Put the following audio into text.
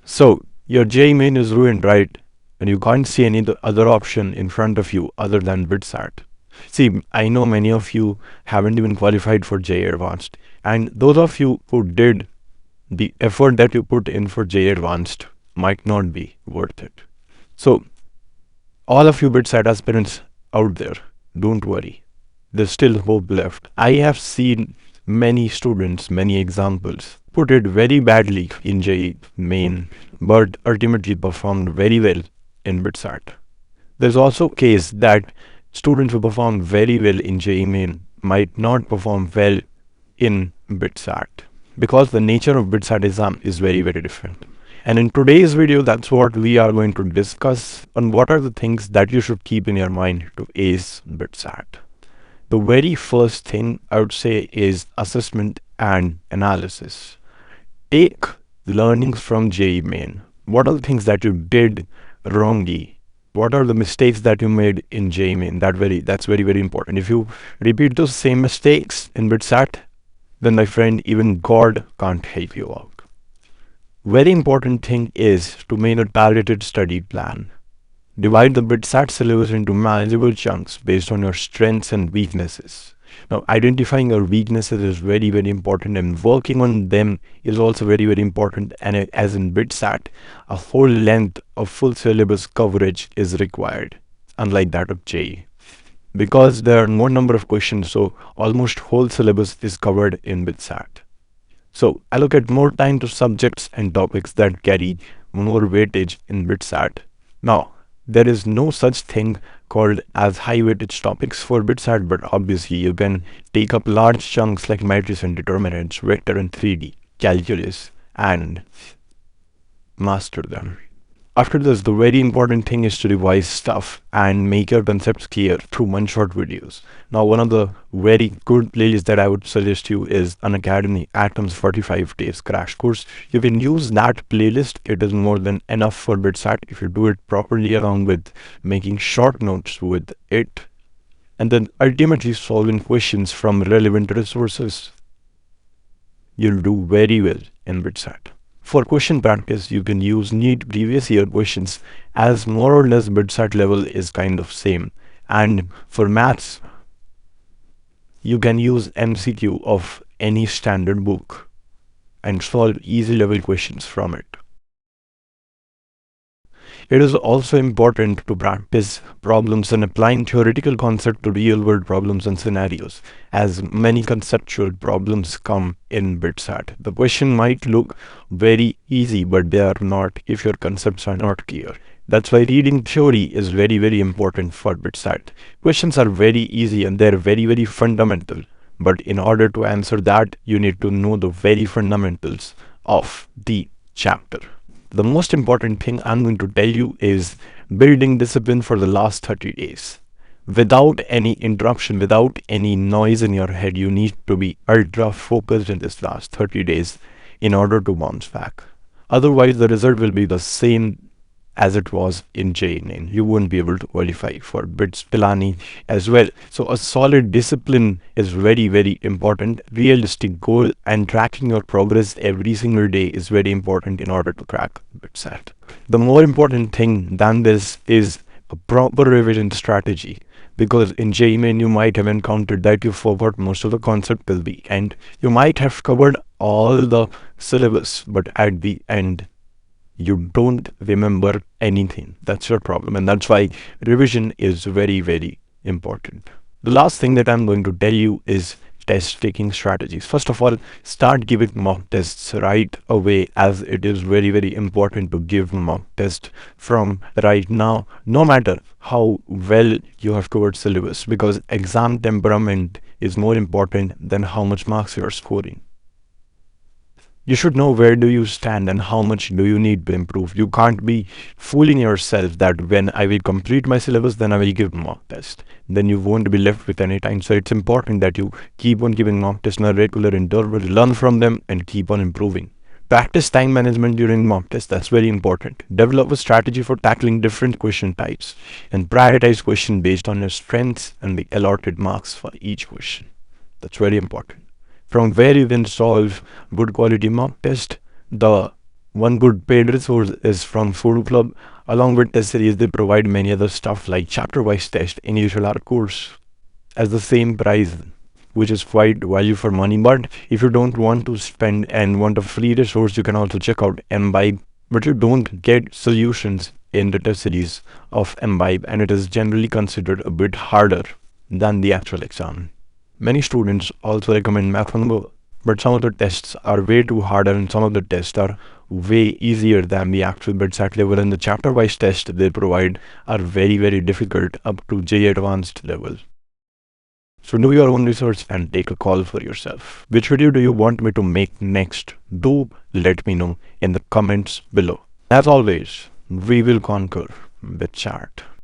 So your JEE Main is ruined, right? And you can't see any other option in front of you other than BITSAT. See, I know many of you haven't even qualified for JEE Advanced, and those of you who did, the effort that you put in for JEE Advanced might not be worth it. So all of you BITSAT aspirants out there, don't worry. There's still hope left. I have seen many students, many examples, put it very badly in JEE Main, but ultimately performed very well in BITSAT. There's also a case that students who perform very well in JEE Main might not perform well in BITSAT because the nature of BITSAT exam is very, very different. And in today's video, that's what we are going to discuss on what are the things that you should keep in your mind to ace BITSAT. The very first thing I would say is assessment and analysis. Take the learnings from JEE Main. What are the things that you did wrongly? What are the mistakes that you made in JEE Main? That's very, very important. If you repeat those same mistakes in BITSAT, then my friend, even God can't help you out. Very important thing is to make a targeted study plan. Divide the BITSAT syllabus into manageable chunks based on your strengths and weaknesses. Now, identifying your weaknesses is very, very important, and working on them is also very, very important. And as in BITSAT, a whole length of full syllabus coverage is required, unlike that of JEE. Because there are more number of questions, so almost whole syllabus is covered in BITSAT. So allocate more time to subjects and topics that carry more weightage in BITSAT. Now, there is no such thing called as high weightage topics for BITSAT, but obviously you can take up large chunks like matrices and determinants, vector and 3D, calculus, and master them. After this, the very important thing is to revise stuff and make your concepts clear through one-shot videos. Now, one of the very good playlists that I would suggest you is Unacademy Atoms 45 Days Crash Course. You can use that playlist. It is more than enough for BITSAT if you do it properly, along with making short notes with it, and then ultimately solving questions from relevant resources. You'll do very well in BITSAT. For question practice, you can use NEET previous year questions, as more or less BITSAT level is kind of same. And for maths, you can use MCQ of any standard book and solve easy level questions from it. It is also important to practice problems and applying theoretical concept to real world problems and scenarios, as many conceptual problems come in BITSAT. The question might look very easy, but they are not if your concepts are not clear. That's why reading theory is very, very important for BITSAT. Questions are very easy and they're very, very fundamental. But in order to answer that, you need to know the very fundamentals of the chapter. The most important thing I'm going to tell you is building discipline for the last 30 days. Without any interruption, without any noise in your head, you need to be ultra focused in this last 30 days in order to bounce back. Otherwise, the result will be the same as it was in JEE Main. You won't be able to qualify for Pilani as well. So a solid discipline is very, very important. Realistic goal and tracking your progress every single day is very important in order to crack BITSAT. The more important thing than this is a proper revision strategy, because in JEE Main you might have encountered that you forgot most of the concept till the end. You might have covered all the syllabus, but at the end you don't remember anything. That's your problem, and that's why revision is very, very important. The last thing that I'm going to tell you is test taking strategies. First of all, start giving mock tests right away, as it is very, very important to give mock test from right now, no matter how well you have covered syllabus, because exam temperament is more important than how much marks you are scoring. You should know where do you stand and how much do you need to improve. You can't be fooling yourself that when I will complete my syllabus, then I will give mock test. Then you won't be left with any time. So it's important that you keep on giving mock tests on a regular interval, learn from them and keep on improving. Practice time management during mock tests. That's very important. Develop a strategy for tackling different question types and prioritize questions based on your strengths and the allotted marks for each question. That's very important. From where you can solve good quality mock test, the One good paid resource is from Photo Club. Along with test series, they provide many other stuff like chapter-wise test, initial art course as the same price, which is quite value for money. But if you don't want to spend and want a free resource, you can also check out Imbibe. But you don't get solutions in the test series of Imbibe, and it is generally considered a bit harder than the actual exam. Many students also recommend Mathongo, but some of the tests are way too hard and some of the tests are way easier than the actual BITSAT level, and the chapter-wise tests they provide are very difficult up to JEE Advanced level. So do your own research and take a call for yourself. Which video do you want me to make next? Do let me know in the comments below. As always, we will conquer BITSAT.